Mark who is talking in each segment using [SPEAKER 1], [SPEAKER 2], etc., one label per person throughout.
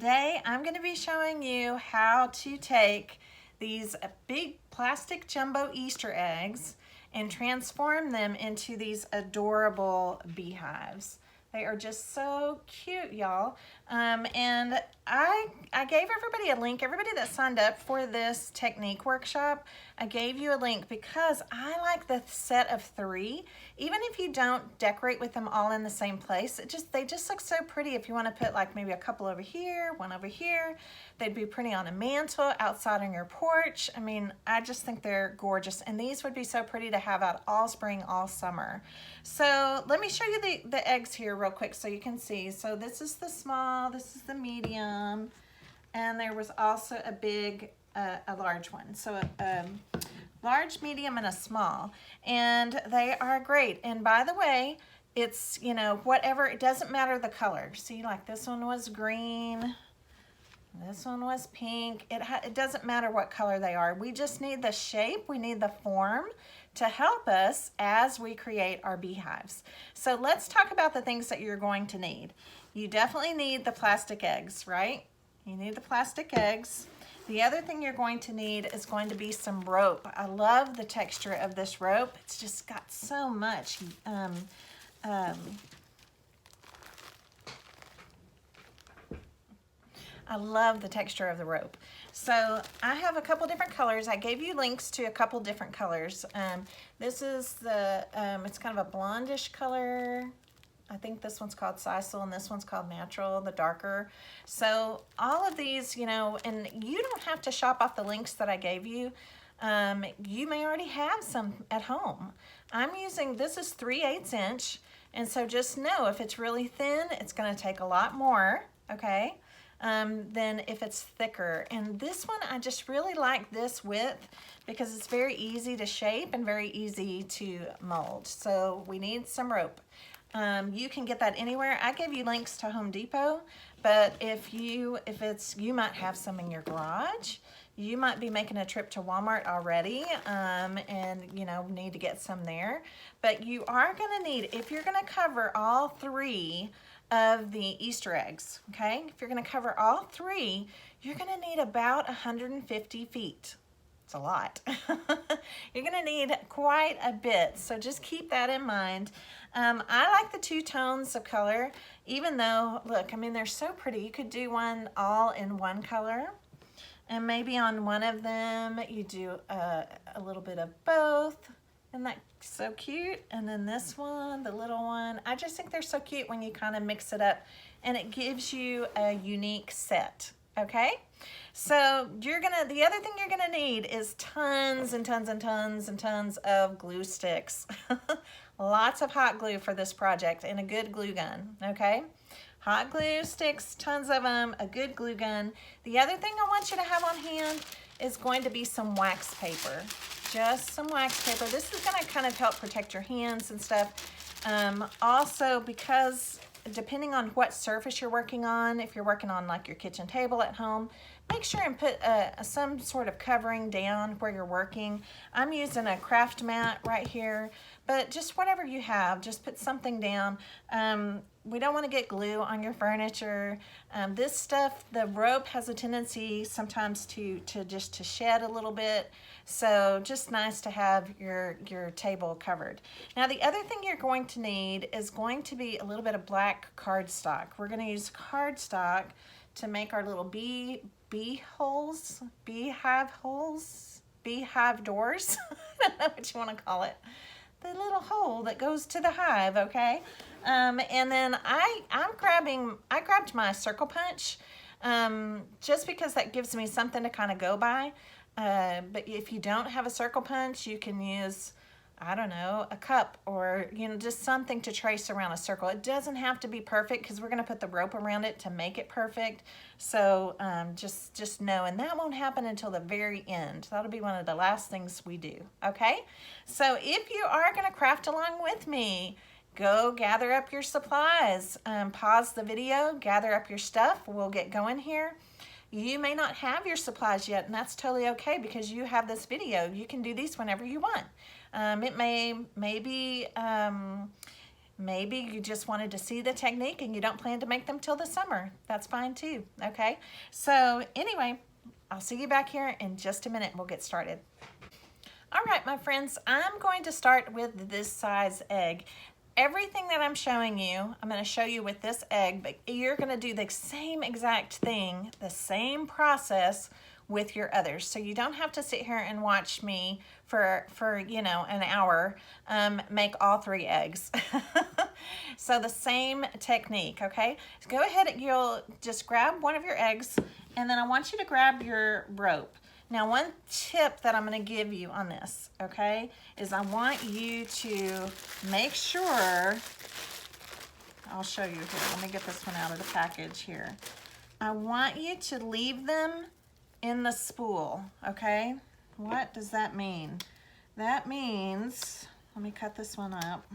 [SPEAKER 1] Today I'm going to be showing you how to take these big plastic jumbo Easter eggs and transform them into these adorable beehives. They are just so cute, y'all. And I gave everybody a link. Everybody that signed up for this technique workshop, I gave you a link because I like the set of 3. Even if you don't decorate with them all in the same place, they just look so pretty. If you want to put like maybe a couple over here, one over here, they'd be pretty on a mantle, outside on your porch. I mean, I just think they're gorgeous. And these would be so pretty to have out all spring, all summer. So let me show you the eggs here real quick so you can see. So this is the small, this is the medium, and there was also a big, a large one. So large, medium, and a small, and they are great. And by the way, it's, you know, whatever, it doesn't matter the color. See, like this one was green, this one was pink. It doesn't matter what color they are. We just need the shape, we need the form to help us as we create our beehives. So let's talk about the things that you're going to need. You definitely need the plastic eggs, right? You need the plastic eggs. The other thing you're going to need is going to be some rope. I love the texture of this rope. It's just got so much I love the texture of the rope. So I have a couple different colors. I gave you links to a couple different colors. This is the, it's kind of a blondish color. I think this one's called Sisal and this one's called Natural, the darker. So all of these, you know, and you don't have to shop off the links that I gave you. You may already have some at home. I'm using, this is 3/8 inch. And so just know if it's really thin, it's gonna take a lot more, okay? Than if it's thicker. And this one, I just really like this width because it's very easy to shape and very easy to mold. So we need some rope. You can get that anywhere. I gave you links to Home Depot, but if you might have some in your garage. You might be making a trip to Walmart already, and you know, need to get some there. But you are gonna need, if you're gonna cover all 3 of the Easter eggs, okay? If you're gonna cover all 3, you're gonna need about 150 feet. It's a lot. You're gonna need quite a bit, so just keep that in mind. I like the 2 tones of color, even though, look, I mean, they're so pretty. You could do one all in one color, and maybe on one of them you do a little bit of both. Isn't that so cute? And then this one, the little one, I just think they're so cute when you kind of mix it up, and it gives you a unique set, okay? So the other thing you're gonna need is tons and tons and tons and tons of glue sticks. Lots of hot glue for this project and a good glue gun, okay? Hot glue sticks, tons of them, a good glue gun. The other thing I want you to have on hand is going to be some wax paper. Just some wax paper. This is gonna kind of help protect your hands and stuff. Also, because depending on what surface you're working on, if you're working on like your kitchen table at home, make sure and put some sort of covering down where you're working. I'm using a craft mat right here, but just whatever you have, just put something down. We don't want to get glue on your furniture. This stuff, the rope has a tendency sometimes to shed a little bit. So just nice to have your table covered. Now the other thing you're going to need is going to be a little bit of black cardstock. We're going to use cardstock to make our little beehive doors. I don't know what you want to call it. The little hole that goes to the hive, okay? And then I grabbed my circle punch just because that gives me something to kind of go by. But if you don't have a circle punch, you can use, I don't know, a cup or, you know, just something to trace around a circle. It doesn't have to be perfect because we're going to put the rope around it to make it perfect. So just know, and that won't happen until the very end. That'll be one of the last things we do, okay? So if you are going to craft along with me, go gather up your supplies. Pause the video, gather up your stuff. We'll get going here. You may not have your supplies yet, and that's totally okay because you have this video. You can do these whenever you want. It may be Maybe you just wanted to see the technique and you don't plan to make them till the summer. That's fine too, okay? So anyway, I'll see you back here in just a minute and we'll get started. All right, my friends, I'm going to start with this size egg. Everything that I'm showing you, I'm going to show you with this egg, but you're going to do the same exact thing, the same process with your others. So you don't have to sit here and watch me for you know, an hour make all 3 eggs. So the same technique, okay? So go ahead and you'll just grab one of your eggs, and then I want you to grab your rope. Now, one tip that I'm going to give you on this, okay, is I want you to make sure, I'll show you here. Let me get this one out of the package here. I want you to leave them in the spool, okay? What does that mean? That means, let me cut this one up.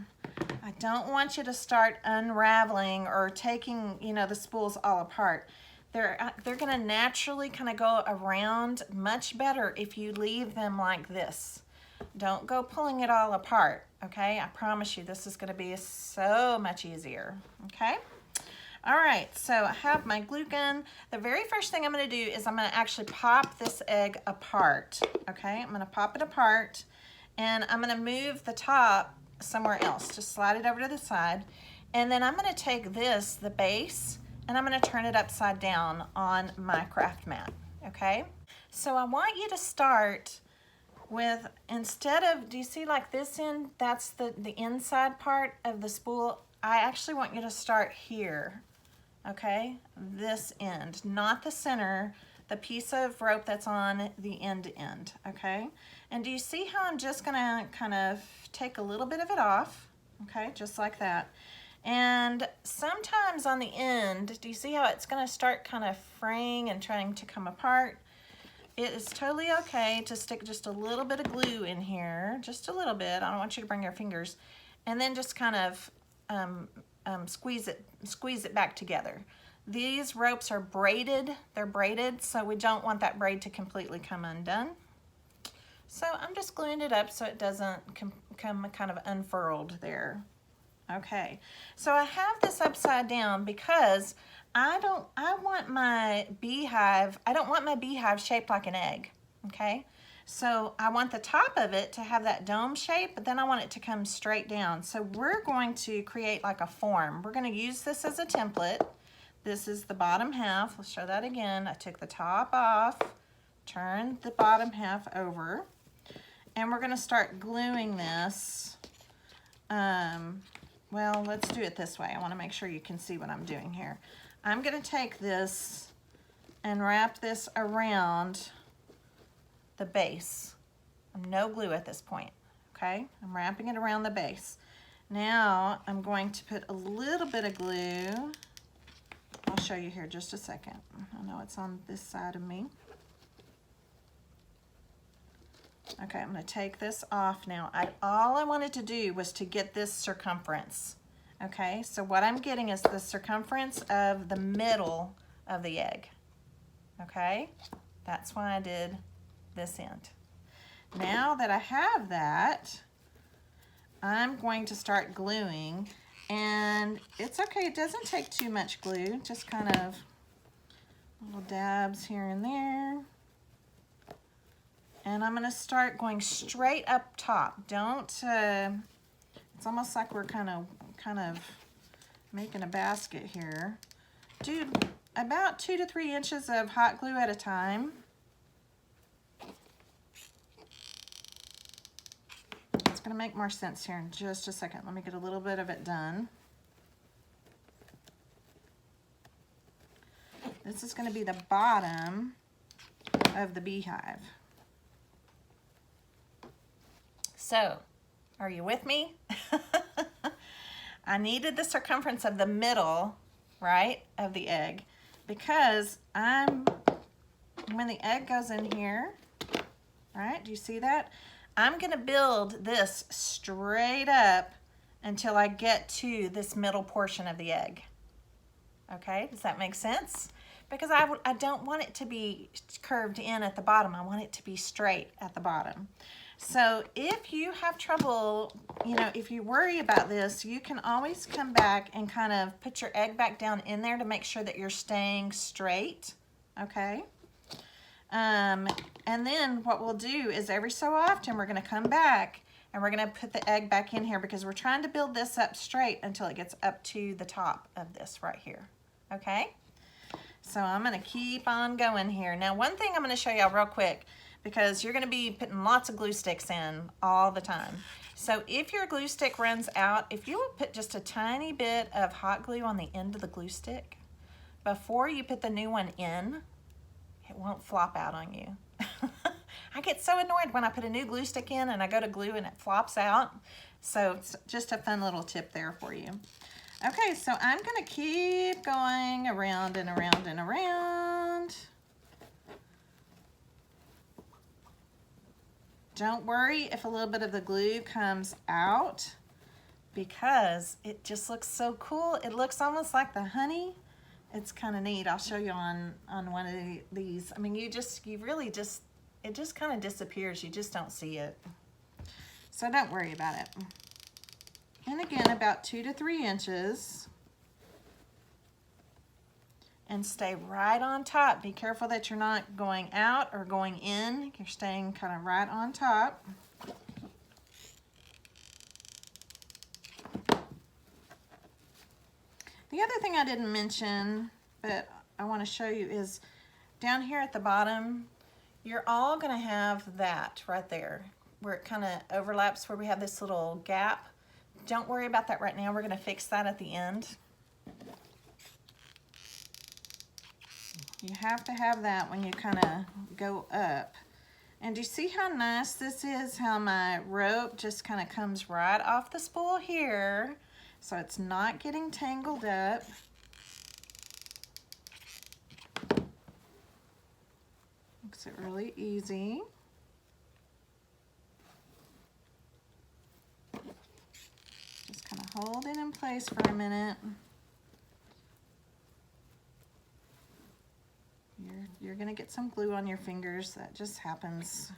[SPEAKER 1] I don't want you to start unraveling or taking, you know, the spools all apart. They're gonna naturally kind of go around much better if you leave them like this. Don't go pulling it all apart, okay? I promise you this is gonna be so much easier, okay? All right, so I have my glue gun. The very first thing I'm gonna do is I'm gonna actually pop this egg apart, okay? I'm gonna pop it apart, and I'm gonna move the top somewhere else. Just slide it over to the side, and then I'm gonna take this, the base, and I'm gonna turn it upside down on my craft mat, okay? So I want you to start with, instead of, do you see like this end, that's the inside part of the spool? I actually want you to start here, okay? This end, not the center, the piece of rope that's on the end, okay? And do you see how I'm just gonna kind of take a little bit of it off, okay? Just like that. And sometimes on the end, do you see how it's gonna start kind of fraying and trying to come apart? It is totally okay to stick just a little bit of glue in here, just a little bit. I don't want you to bring your fingers, and then just kind of squeeze it back together. These ropes are braided, they're braided, so we don't want that braid to completely come undone. So I'm just gluing it up so it doesn't come kind of unfurled there. Okay, so I have this upside down because I want my beehive shaped like an egg, okay? So I want the top of it to have that dome shape, but then I want it to come straight down. So we're going to create like a form. We're gonna use this as a template. This is the bottom half. Let's show that again. I took the top off, turned the bottom half over, and we're gonna start gluing this. Well, let's do it this way. I wanna make sure you can see what I'm doing here. I'm gonna take this and wrap this around the base. No glue at this point, okay? I'm wrapping it around the base. Now I'm going to put a little bit of glue. I'll show you here just a second. I know it's on this side of me. Okay, I'm gonna take this off now. All I wanted to do was to get this circumference. Okay, so what I'm getting is the circumference of the middle of the egg. Okay, that's why I did this end. Now that I have that, I'm going to start gluing, and it's okay, it doesn't take too much glue, just kind of little dabs here and there. And I'm gonna start going straight up top. Don't, it's almost like we're kind of making a basket here. Do about 2 to 3 inches of hot glue at a time. It's gonna make more sense here in just a second. Let me get a little bit of it done. This is gonna be the bottom of the beehive. So, are you with me? I needed the circumference of the middle, right, of the egg, because when the egg goes in here, right, do you see that? I'm gonna build this straight up until I get to this middle portion of the egg. Okay, does that make sense? Because I don't want it to be curved in at the bottom. I want it to be straight at the bottom. So if you have trouble, you know, if you worry about this, you can always come back and kind of put your egg back down in there to make sure that you're staying straight, okay? And then what we'll do is every so often we're gonna come back and we're gonna put the egg back in here because we're trying to build this up straight until it gets up to the top of this right here, okay? So I'm gonna keep on going here. Now, one thing I'm gonna show y'all real quick, because you're gonna be putting lots of glue sticks in all the time. So if your glue stick runs out, if you will put just a tiny bit of hot glue on the end of the glue stick, before you put the new one in, it won't flop out on you. I get so annoyed when I put a new glue stick in and I go to glue and it flops out. So it's just a fun little tip there for you. Okay, so I'm gonna keep going around and around and around. Don't worry if a little bit of the glue comes out because it just looks so cool. It looks almost like the honey. It's kind of neat. I'll show you on one of these. I mean, it just kind of disappears. You just don't see it. So don't worry about it. And again, about 2 to 3 inches. And stay right on top. Be careful that you're not going out or going in. You're staying kind of right on top. The other thing I didn't mention, but I want to show you is down here at the bottom, you're all going to have that right there where it kind of overlaps, where we have this little gap. Don't worry about that right now. We're going to fix that at the end. You have to have that when you kind of go up. And do you see how nice this is? How my rope just kind of comes right off the spool here. So it's not getting tangled up. Makes it really easy. Just kind of hold it in place for a minute. You're gonna get some glue on your fingers. That just happens.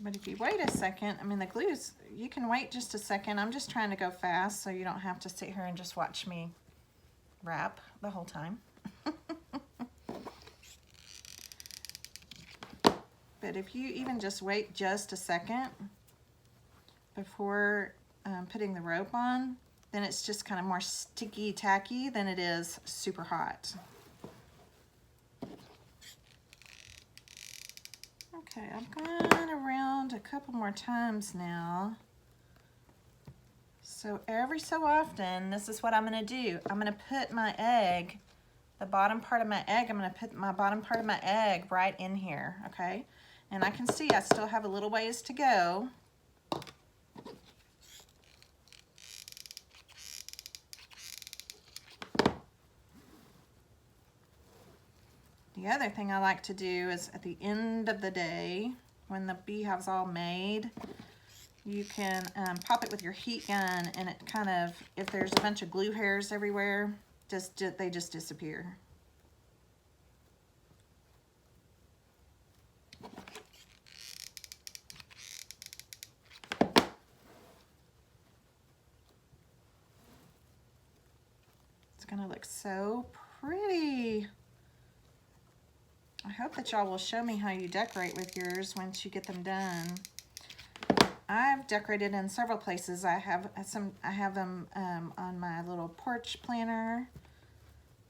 [SPEAKER 1] But if you wait a second, I mean the glue's, you can wait just a second. I'm just trying to go fast so you don't have to sit here and just watch me wrap the whole time. But if you even just wait just a second before putting the rope on, then it's just kind of more sticky tacky than it is super hot. Okay, I've gone around a couple more times now. So every so often, this is what I'm gonna do. I'm gonna put my egg, the bottom part of my egg, I'm gonna put my bottom part of my egg right in here, okay? And I can see I still have a little ways to go. The other thing I like to do is at the end of the day, when the beehive's all made, you can pop it with your heat gun, and it kind of, if there's a bunch of glue hairs everywhere, they just disappear. It's gonna look so pretty. I hope that y'all will show me how you decorate with yours once you get them done. I've decorated in several places. I have them on my little porch planter,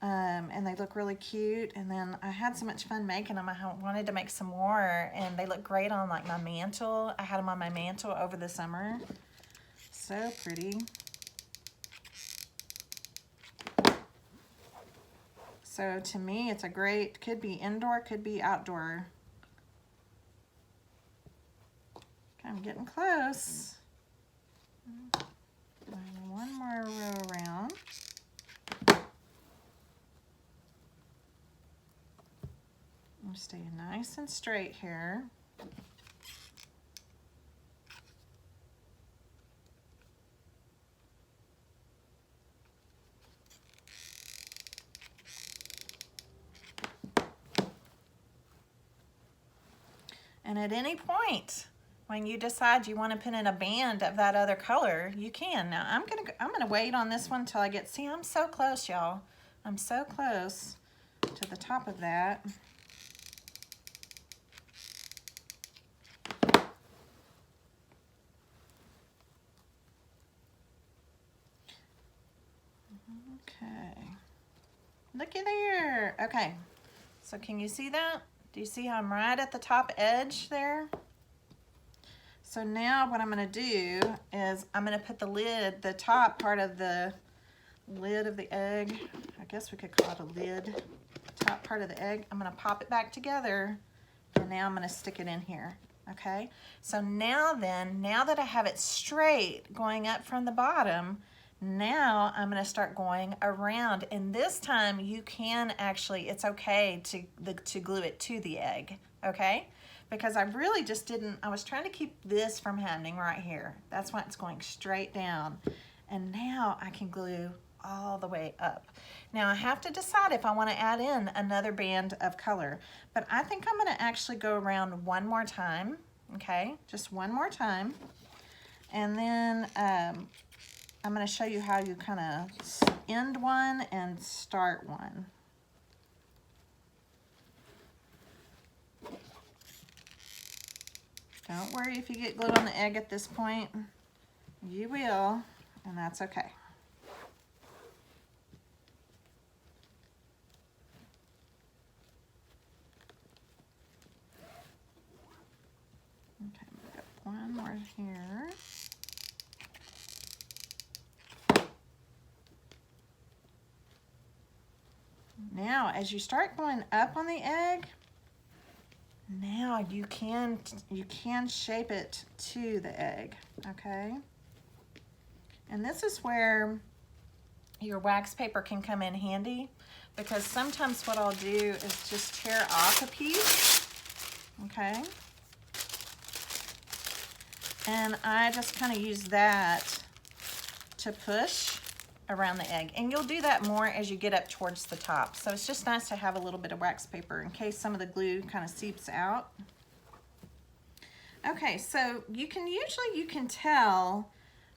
[SPEAKER 1] and they look really cute. And then I had so much fun making them. I wanted to make some more, and they look great on like my mantle. I had them on my mantle over the summer. So pretty. So to me, it's a great, could be indoor, could be outdoor. Okay, I'm getting close. One more row around. I'm staying nice and straight here. And at any point, when you decide you want to put in a band of that other color, you can. Now I'm gonna wait on this one till I get, see, I'm so close, y'all. I'm so close to the top of that. Okay, looky there. Okay, so can you see that? Do you see how I'm right at the top edge there? So now what I'm gonna do is I'm gonna put the lid, the top part of the lid of the egg, I guess we could call it a lid, top part of the egg, I'm gonna pop it back together, and now I'm gonna stick it in here, okay? So now then, now that I have it straight going up from the bottom, now I'm gonna start going around, and this time you can actually, it's okay to glue it to the egg, okay? Because I really just didn't, I was trying to keep this from happening right here. That's why it's going straight down. And now I can glue all the way up. Now I have to decide if I want to add in another band of color, but I think I'm going to actually go around one more time, okay? Just one more time. And then I'm going to show you how you kind of end one and start one. Don't worry if you get glue on the egg at this point. You will, and that's okay. Okay, we've got one more here. Now, as you start going up on the egg, now you can shape it to the egg, okay? And this is where your wax paper can come in handy, because sometimes what I'll do is just tear off a piece, okay? And I just kind of use that to push around the egg. And you'll do that more as you get up towards the top. So it's just nice to have a little bit of wax paper in case some of the glue kind of seeps out. Okay, so you can tell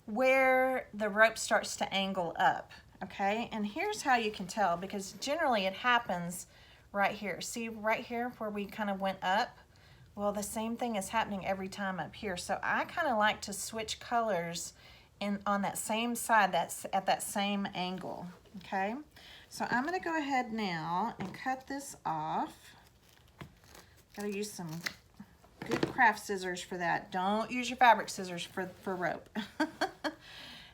[SPEAKER 1] where the rope starts to angle up, okay? And here's how you can tell, because generally it happens right here. See right here where we kind of went up? Well, the same thing is happening every time up here. So I kind of like to switch colors on that same side, that's at that same angle, okay? So I'm gonna go ahead now and cut this off. Gotta use some good craft scissors for that. Don't use your fabric scissors for rope.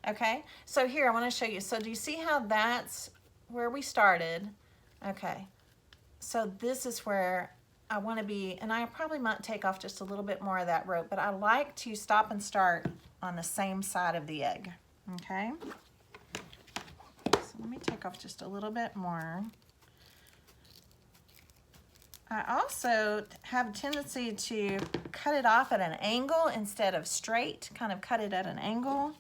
[SPEAKER 1] Okay, so here I wanna show you. So do you see how that's where we started? Okay, so this is where I wanna be, and I probably might take off just a little bit more of that rope, but I like to stop and start on the same side of the egg, okay? So let me take off just a little bit more. I also have a tendency to cut it off at an angle instead of straight, kind of cut it at an angle.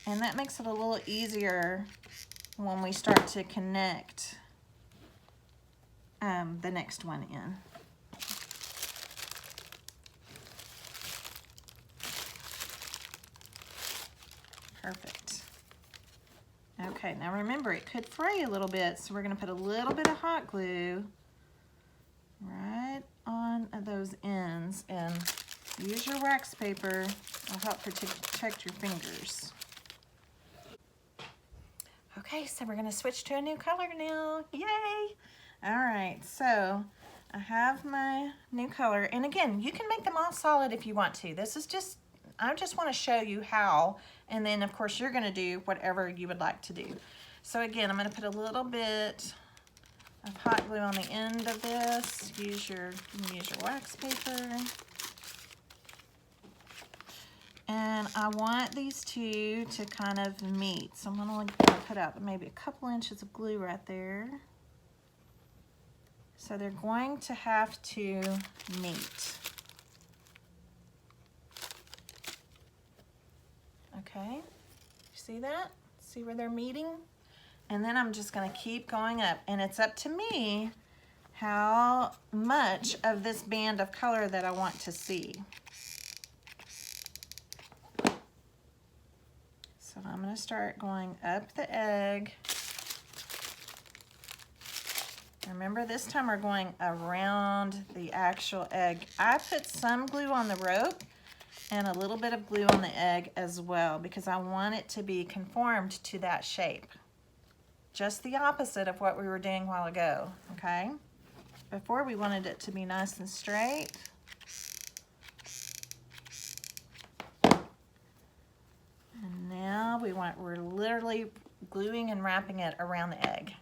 [SPEAKER 1] And that makes it a little easier when we start to connect the next one in. Perfect. Okay, now remember, it could fray a little bit, so we're going to put a little bit of hot glue right on those ends, and use your wax paper. It'll help protect your fingers. Okay, so we're going to switch to a new color now. Yay! All right, so I have my new color, and again, you can make them all solid if you want to. This is just, I just want to show you how, and then of course you're going to do whatever you would like to do. So again, I'm going to put a little bit of hot glue on the end of this. Use your wax paper. And I want these two to kind of meet. So I'm going to put out maybe a couple inches of glue right there. So they're going to have to meet. Okay, you see that? See where they're meeting? And then I'm just going to keep going up, and it's up to me how much of this band of color that I want to see. So I'm going to start going up the egg. Remember, this time we're going around the actual egg. I put some glue on the rope and a little bit of glue on the egg as well because I want it to be conformed to that shape. Just the opposite of what we were doing a while ago, okay? Before we wanted it to be nice and straight. And now we're literally gluing and wrapping it around the egg.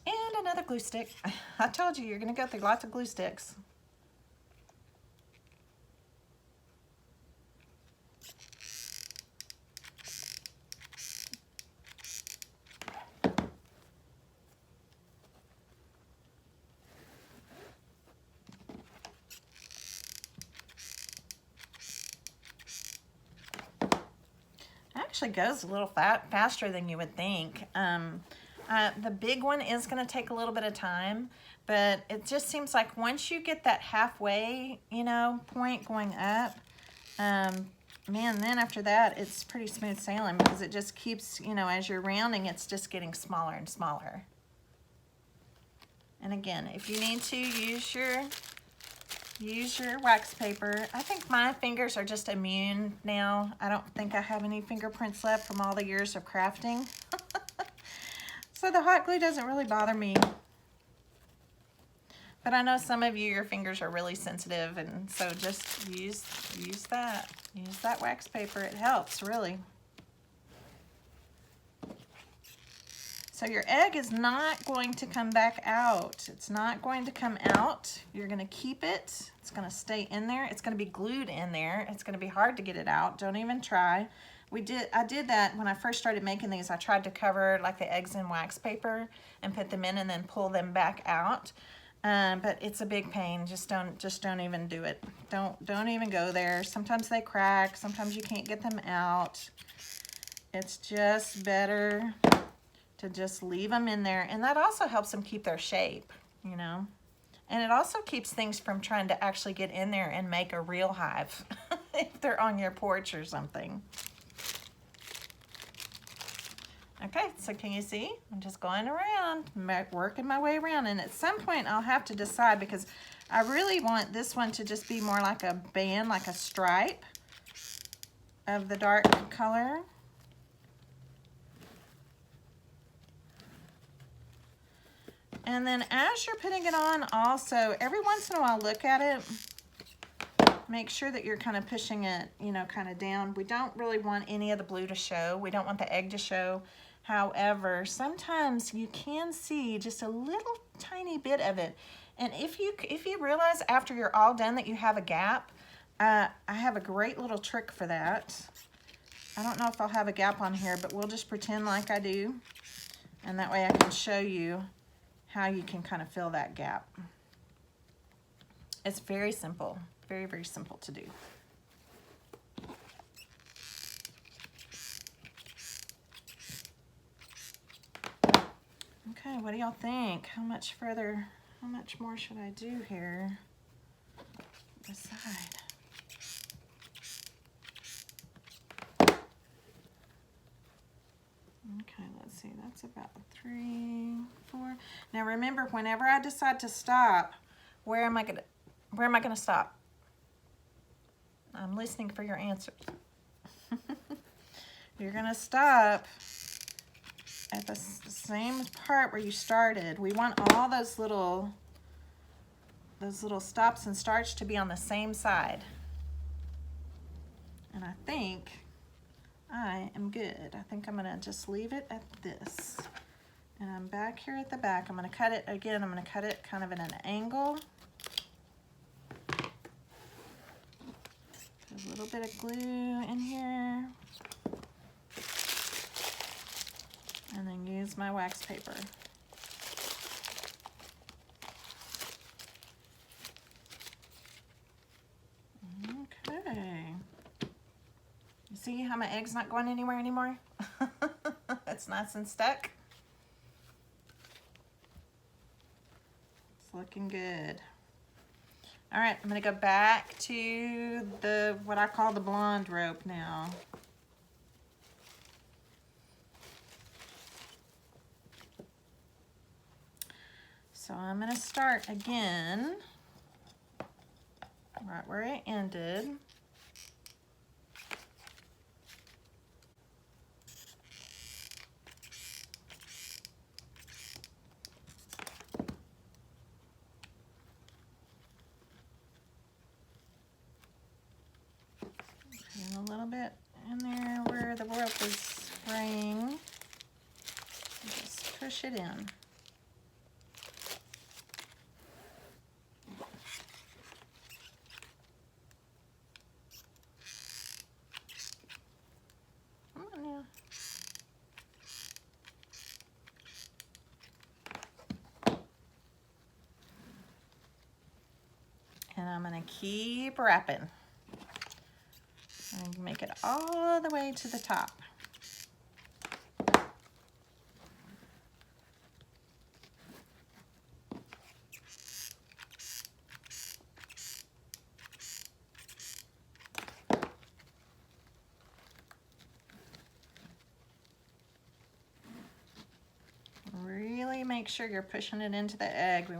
[SPEAKER 1] And another glue stick. I told you you're going to go through lots of glue sticks. Actually goes a little faster than you would think. The big one is going to take a little bit of time, but it just seems like once you get that halfway, you know, point going up, man, then after that, it's pretty smooth sailing because it just keeps, you know, as you're rounding, it's just getting smaller and smaller. And again, if you need to use your wax paper. I think my fingers are just immune now. I don't think I have any fingerprints left from all the years of crafting. So the hot glue doesn't really bother me. But I know some of you, your fingers are really sensitive, and so just use that. Use that wax paper. It helps, really. So your egg is not going to come back out. It's not going to come out. You're going to keep it. It's going to stay in there. It's going to be glued in there. It's going to be hard to get it out. Don't even try. I did that when I first started making these. I tried to cover like the eggs in wax paper and put them in and then pull them back out. But it's a big pain. Just don't even do it. Don't even go there. Sometimes they crack. Sometimes you can't get them out. It's just better to just leave them in there, and that also helps them keep their shape, you know. And it also keeps things from trying to actually get in there and make a real hive if they're on your porch or something. Okay, so can you see? I'm just going around, working my way around, and at some point I'll have to decide because I really want this one to just be more like a band, like a stripe of the dark color. And then as you're putting it on also, every once in a while look at it. Make sure that you're kind of pushing it, you know, kind of down. We don't really want any of the blue to show. We don't want the egg to show. However, sometimes you can see just a little tiny bit of it. And if you realize after you're all done that you have a gap, I have a great little trick for that. I don't know if I'll have a gap on here, but we'll just pretend like I do. And that way I can show you how you can kind of fill that gap. It's very simple, very, very simple to do. Okay, what do y'all think? How much more should I do here? Decide. Okay, let's see, that's about 3, 4. Now remember, whenever I decide to stop, where am I gonna stop? I'm listening for your answers. You're gonna stop at the same part where you started. We want all those little stops and starts to be on the same side. And I think I am good. I think I'm gonna just leave it at this. And I'm back here at the back. I'm gonna cut it again. I'm gonna cut it kind of in an angle. Put a little bit of glue in here. And then use my wax paper. See how my egg's not going anywhere anymore? It's nice and stuck. It's looking good. All right, I'm gonna go back to what I call the blonde rope now. So I'm gonna start again, right where I ended. And a little bit in there where the rope is spraying. Just push it in. Come on now. And I'm gonna keep wrapping. And make it all the way to the top. Really make sure you're pushing it into the egg. We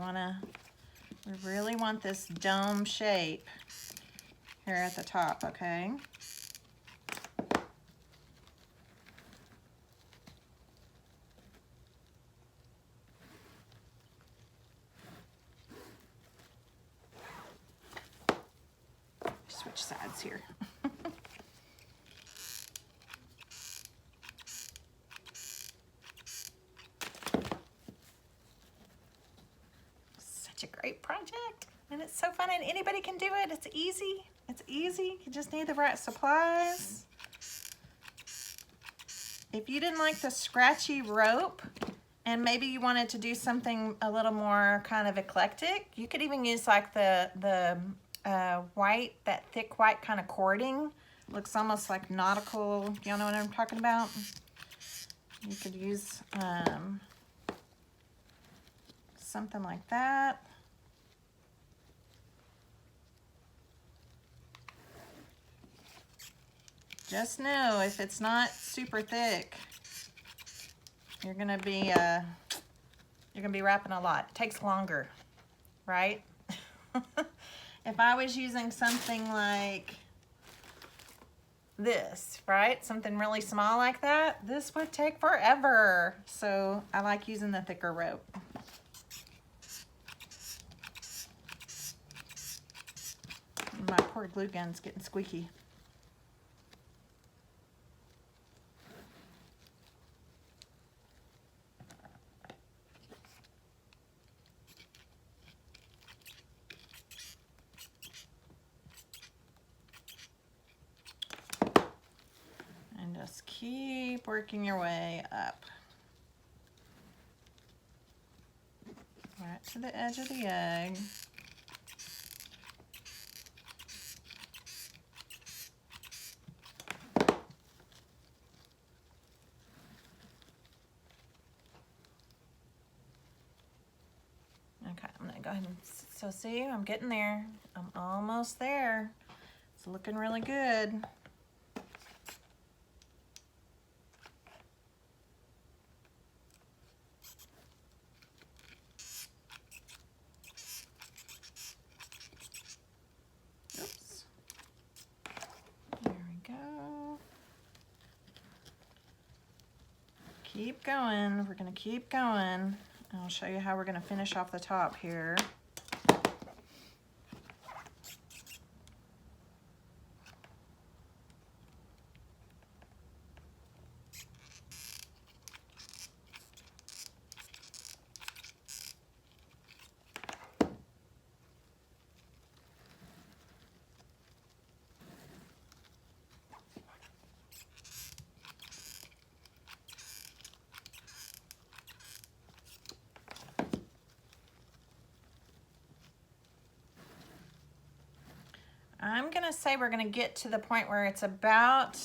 [SPEAKER 1] really want this dome shape here at the top, okay? Switch sides here. Such a great project, and it's so fun, and anybody can do it. It's easy. It's easy. You just need the right supplies. If you didn't like the scratchy rope, and maybe you wanted to do something a little more kind of eclectic, you could even use like the white, that thick white kind of cording. Looks almost like nautical. Y'all know what I'm talking about? You could use something like that. Just know if it's not super thick, you're gonna be wrapping a lot. It takes longer, right? If I was using something like this, right? Something really small like that, this would take forever. So I like using the thicker rope. My poor glue gun's getting squeaky. And just keep working your way up. Right to the edge of the egg. Okay, I'm gonna go ahead and, so see, I'm getting there. I'm almost there. It's looking really good. Oops. There we go. Keep going. We're gonna keep going. I'll show you how we're gonna finish off the top here. I'm gonna say we're gonna get to the point where it's about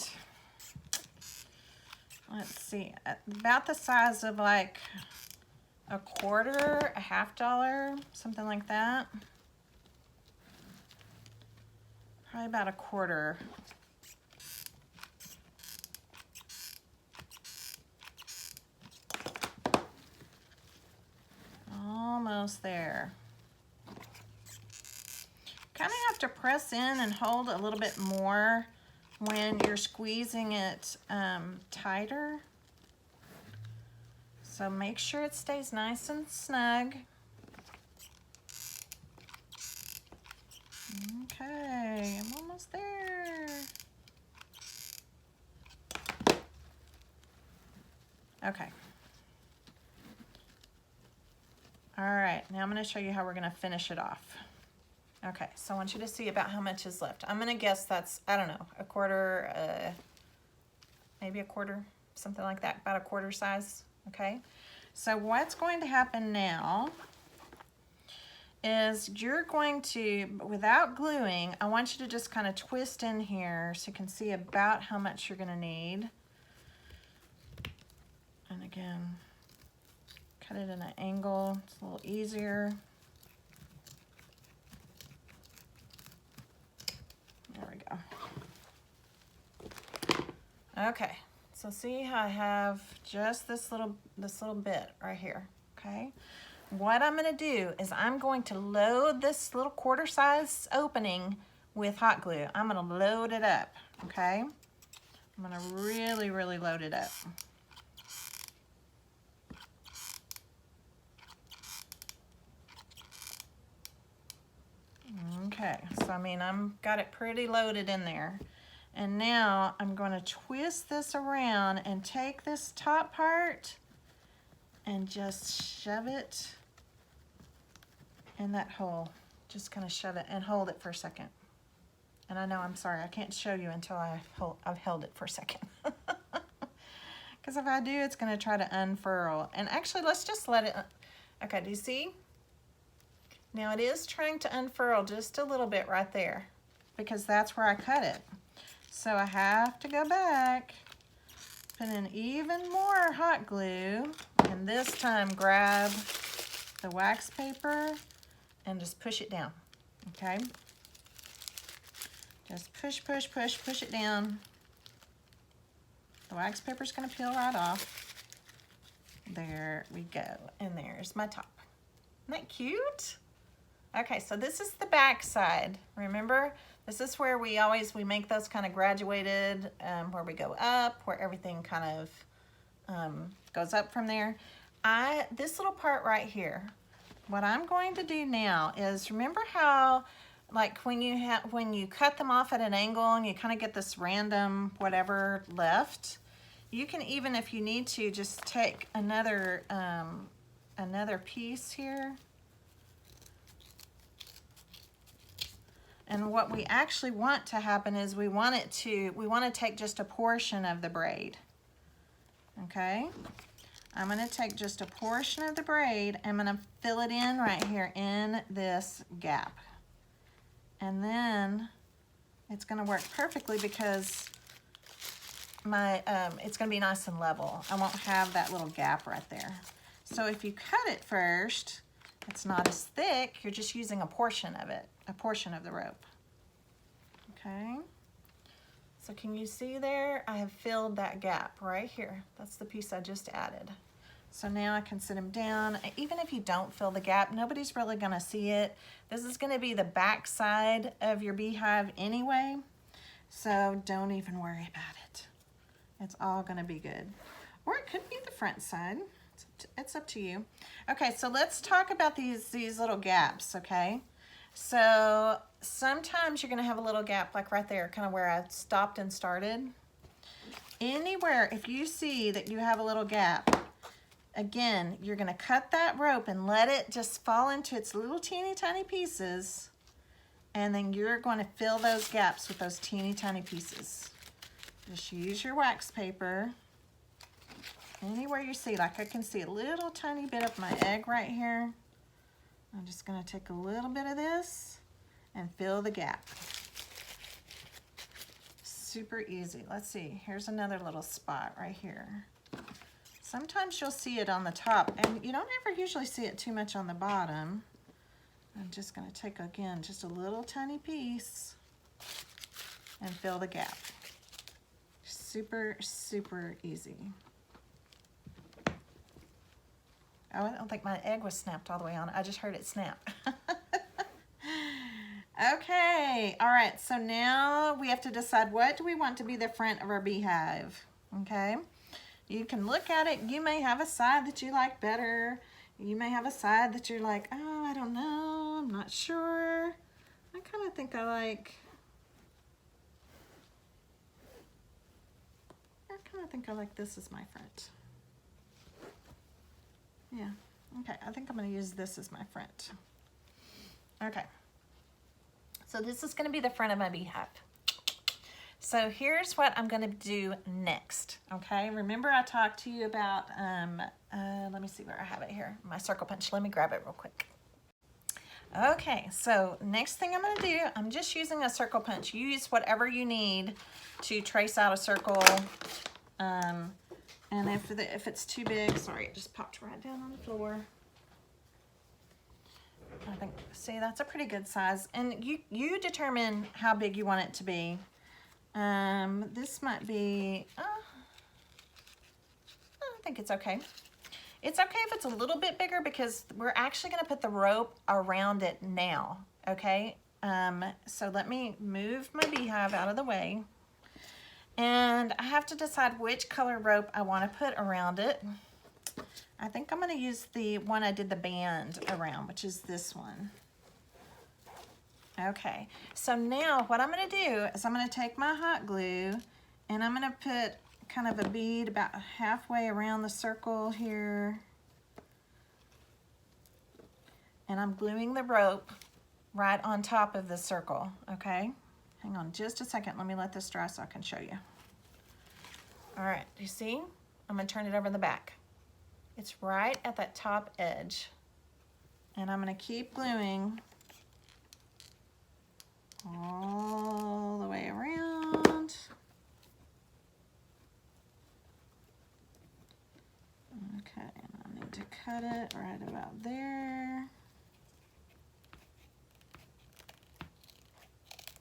[SPEAKER 1] let's see, about the size of like a quarter, a $1/2, something like that. Probably about a quarter. Almost there. Kind of have to press in and hold a little bit more when you're squeezing it tighter. So make sure it stays nice and snug. Okay, I'm almost there. Okay. All right, now I'm going to show you how we're going to finish it off. Okay, so I want you to see about how much is left. I'm going to guess that's, I don't know, a quarter, maybe a quarter, something like that, about a quarter size, okay? So what's going to happen now is you're going to, without gluing, I want you to just kind of twist in here so you can see about how much you're going to need. And again, cut it in an angle, it's a little easier. There we go. Okay, so see how I have just this little bit right here, okay? What I'm gonna do is I'm going to load this little quarter size opening with hot glue. I'm gonna load it up, okay? I'm gonna really, really load it up. Okay, so I mean, I'm got it pretty loaded in there. And now I'm going to twist this around and take this top part and just shove it in that hole. Just kind of shove it and hold it for a second. And I know, I'm sorry, I can't show you until I've held it for a second. Because if I do, it's going to try to unfurl. And actually, let's just let it, okay, do you see? Now it is trying to unfurl just a little bit right there because that's where I cut it. So I have to go back, put in even more hot glue, and this time grab the wax paper and just push it down, okay? Just push, push, push, push it down. The wax paper's gonna peel right off. There we go, and there's my top. Isn't that cute? Okay, so this is the back side. Remember, this is where we make those kind of graduated, where we go up, where everything kind of goes up from there. This little part right here, what I'm going to do now is, remember how, like when you cut them off at an angle and you kind of get this random whatever left, you can even, if you need to, just take another piece here. And what we actually want to happen is we want to take just a portion of the braid. Okay? I'm going to take just a portion of the braid. I'm going to fill it in right here in this gap. And then it's going to work perfectly because it's going to be nice and level. I won't have that little gap right there. So if you cut it first, it's not as thick. You're just using a portion of it, a portion of the rope. Okay. So can you see there? I have filled that gap right here. That's the piece I just added. So now I can sit them down. Even if you don't fill the gap, nobody's really gonna see it. This is gonna be the back side of your beehive anyway. So don't even worry about it. It's all gonna be good. Or it could be the front side. It's up to you. Okay, so let's talk about these little gaps, okay? So sometimes you're gonna have a little gap like right there, kind of where I stopped and started. Anywhere, if you see that you have a little gap, again, you're gonna cut that rope and let it just fall into its little teeny tiny pieces, and then you're going to fill those gaps with those teeny tiny pieces. Just use your wax paper. Anywhere you see, like I can see a little tiny bit of my egg right here. I'm just gonna take a little bit of this and fill the gap. super easy. Let's see, here's another little spot right here. Sometimes you'll see it on the top, and you don't ever usually see it too much on the bottom. I'm just going to take, again, just a little tiny piece and fill the gap. Super, super easy. Oh, I don't think my egg was snapped all the way on. I just heard it snap. Okay, all right, so now we have to decide what do we want to be the front of our beehive, okay? You can look at it. You may have a side that you like better. You may have a side that you're like, oh, I don't know, I'm not sure. I kind of think I like this as my front. Yeah, okay, I think I'm gonna use this as my front. Okay, so this is gonna be the front of my beehive. So here's what I'm gonna do next, okay? Remember I talked to you about, let me see where I have it here, my circle punch. Let me grab it real quick. Okay, so next thing I'm gonna do, I'm just using a circle punch. You use whatever you need to trace out a circle. And if it's too big, sorry, it just popped right down on the floor. I think, see, that's a pretty good size. And you determine how big you want it to be. This might be, I think it's okay. It's okay if it's a little bit bigger because we're actually gonna put the rope around it now, okay? So let me move my beehive out of the way. And I have to decide which color rope I want to put around it. I think I'm going to use the one I did the band around, which is this one. Okay, so now what I'm going to do is I'm going to take my hot glue and I'm going to put kind of a bead about halfway around the circle here. And I'm gluing the rope right on top of the circle, okay? Hang on just a second. Let me let this dry so I can show you. All right, do you see? I'm gonna turn it over the back. It's right at that top edge. And I'm gonna keep gluing all the way around. Okay, and I need to cut it right about there.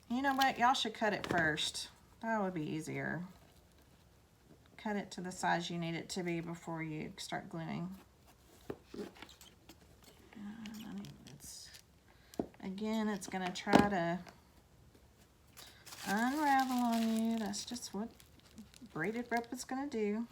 [SPEAKER 1] You know what? Y'all should cut it first. That would be easier. Cut it to the size you need it to be before you start gluing. Again, it's going to try to unravel on you. That's just what braided rope is going to do.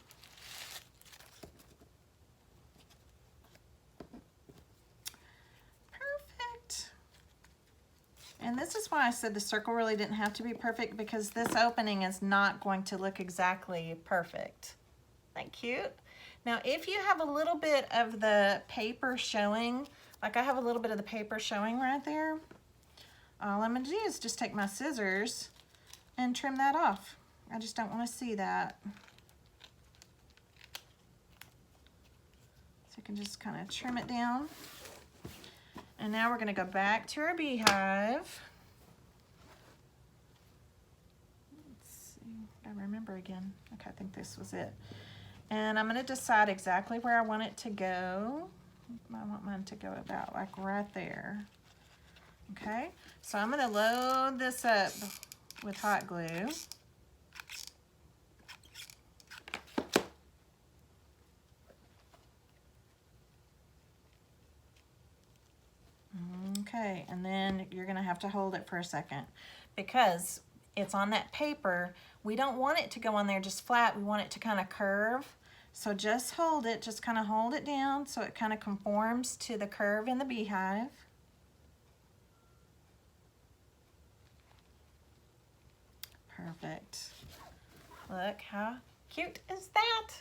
[SPEAKER 1] And this is why I said the circle really didn't have to be perfect, because this opening is not going to look exactly perfect. Isn't that cute? Now, if you have a little bit of the paper showing, like I have a little bit of the paper showing right there, all I'm going to do is just take my scissors and trim that off. I just don't want to see that. So I can just kind of trim it down. And now we're going to go back to our beehive. Let's see, I remember again. Okay, I think this was it. And I'm going to decide exactly where I want it to go. I want mine to go about like right there. Okay, so I'm going to load this up with hot glue. Okay, and then you're gonna have to hold it for a second because it's on that paper. We don't want it to go on there just flat. We want it to kind of curve. So just hold it, just kind of hold it down so it kind of conforms to the curve in the beehive. Perfect. Look how cute is that?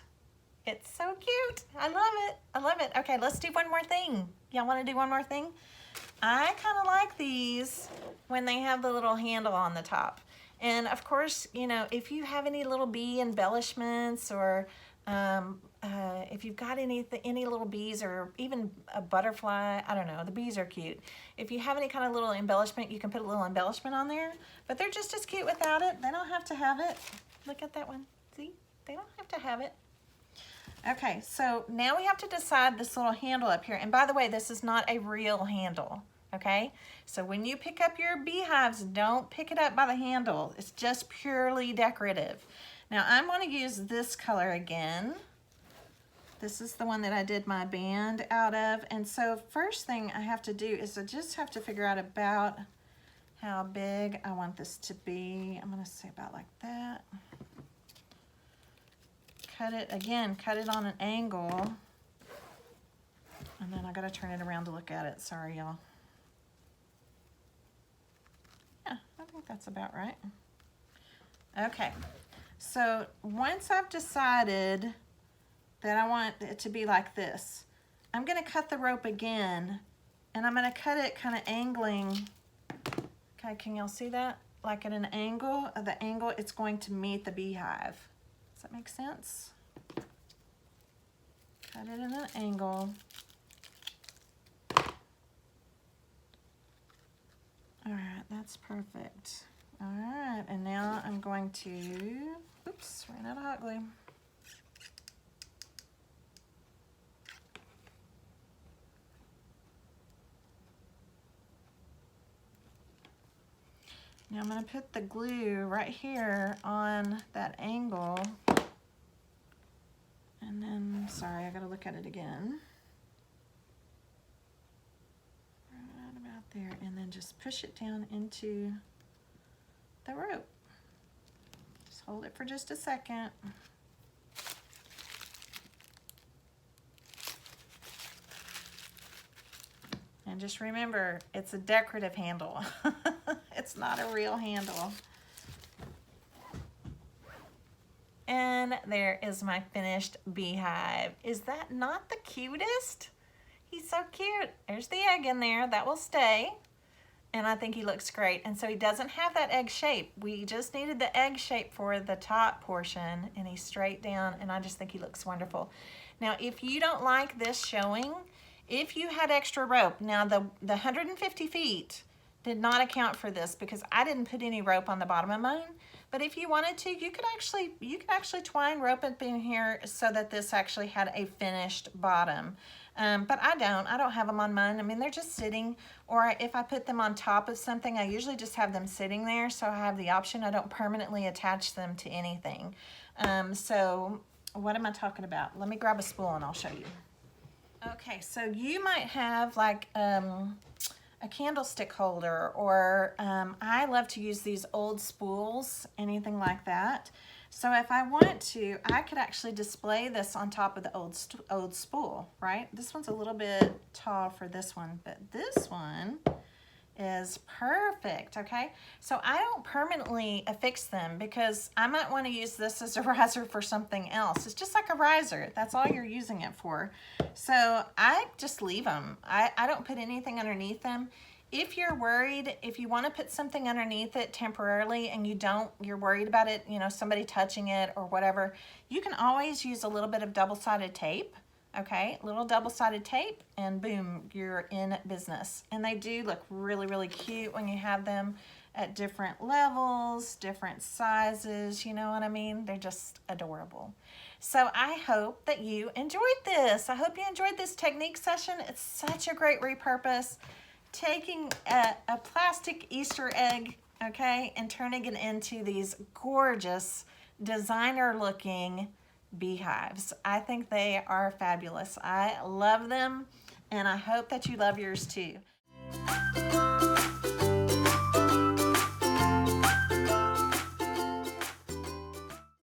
[SPEAKER 1] It's so cute. I love it. I love it. Okay, let's do one more thing. Y'all want to do one more thing? I kind of like these when they have the little handle on the top. And of course, you know, if you have any little bee embellishments or If you've got any little bees or even a butterfly, I don't know, the bees are cute. If you have any kind of little embellishment, you can put a little embellishment on there, but they're just as cute without it. They don't have to have it. Look at that one. See? They don't have to have it. Okay, so now we have to decide this little handle up here. And by the way, this is not a real handle, okay? So when you pick up your beehives, don't pick it up by the handle. It's just purely decorative. Now I'm going to use this color again. This is the one that I did my band out of. And so first thing I have to do is I just have to figure out about how big I want this to be. I'm going to say about like that. Cut it, again, cut it on an angle. And then I got to turn it around to look at it. Sorry, y'all. Yeah, I think that's about right. Okay, so once I've decided that I want it to be like this, I'm going to cut the rope again, and I'm going to cut it kind of angling. Okay, can y'all see that? Like at an angle, at the angle it's going to meet the beehive. Does that make sense? Cut it at an angle. All right, that's perfect. All right, and now I'm going to, oops, ran out of hot glue. Now I'm going to put the glue right here on that angle. And then, sorry, I got to look at it again. Right about there. And then just push it down into the rope. Just hold it for just a second. And just remember, it's a decorative handle. It's not a real handle. And there is my finished beehive. Is that not the cutest? He's so cute. There's the egg in there. That will stay. And I think he looks great. And so he doesn't have that egg shape. We just needed the egg shape for the top portion, and he's straight down, and I just think he looks wonderful. Now, if you don't like this showing, if you had extra rope, now the 150 feet did not account for this because I didn't put any rope on the bottom of mine. But if you wanted to, you could actually twine rope up in here so that this actually had a finished bottom. But I don't have them on mine. I mean, they're just sitting, or if I put them on top of something, I usually just have them sitting there, so I have the option. I don't permanently attach them to anything. So what am I talking about? Let me grab a spool and I'll show you. Okay, so you might have like a candlestick holder, or I love to use these old spools, anything like that. So if I want to, I could actually display this on top of the old spool, right? This one's a little bit tall for this one, but this one is perfect, okay? So I don't permanently affix them because I might want to use this as a riser for something else. It's just like a riser. That's all you're using it for. So I just leave them. I don't put anything underneath them. If you're worried, if you want to put something underneath it temporarily and you're worried about it, you know, somebody touching it or whatever, you can always use a little bit of double-sided tape. Okay, little double-sided tape, and boom, you're in business. And they do look really, really cute when you have them at different levels, different sizes, you know what I mean? They're just adorable. So I hope that you enjoyed this. I hope you enjoyed this technique session. It's such a great repurpose. Taking a plastic Easter egg, okay, and turning it into these gorgeous designer-looking beehives. I think they are fabulous. I love them, and I hope that you love yours too.